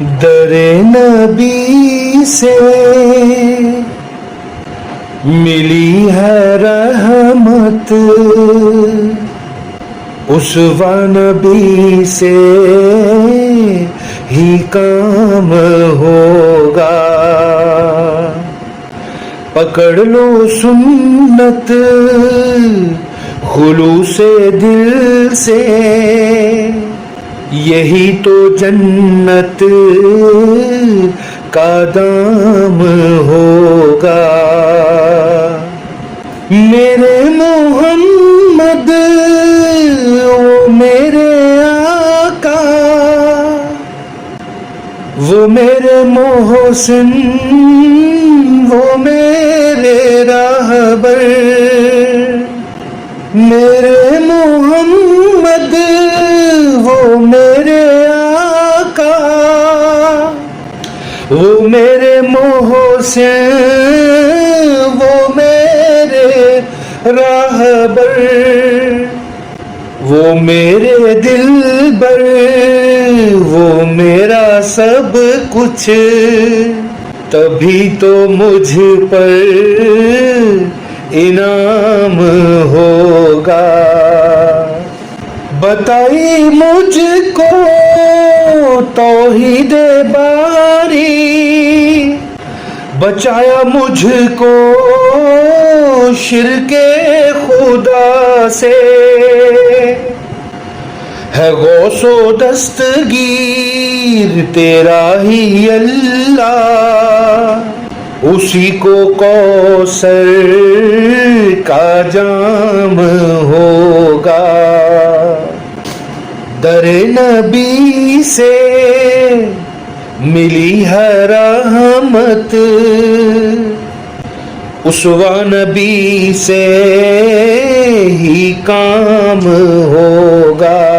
در نبی سے ملی ہے رحمت، اسوہ نبی سے ہی کام ہوگا۔ پکڑ لو سنت خلوص دل سے، یہی تو جنت کا دام ہوگا۔ میرے محمد وہ میرے آقا، وہ میرے محسن وہ میرے راہبر، میرے محمد وہ میرے آقا، وہ میرے محسن وہ میرے راہبر، وہ میرے دلبر، وہ میرا سب کچھ، تبھی تو مجھ پر انعام ہوگا۔ بتائی مجھ کو توحید باری، بچایا مجھ کو شرک خدا سے، ہے غوث و دستگیر تیرا ہی اللہ، اسی کو کوثر کا جام ہوگا۔ در نبی سے ملی ہے رحمت، اسوہ نبی سے ہی کام ہوگا۔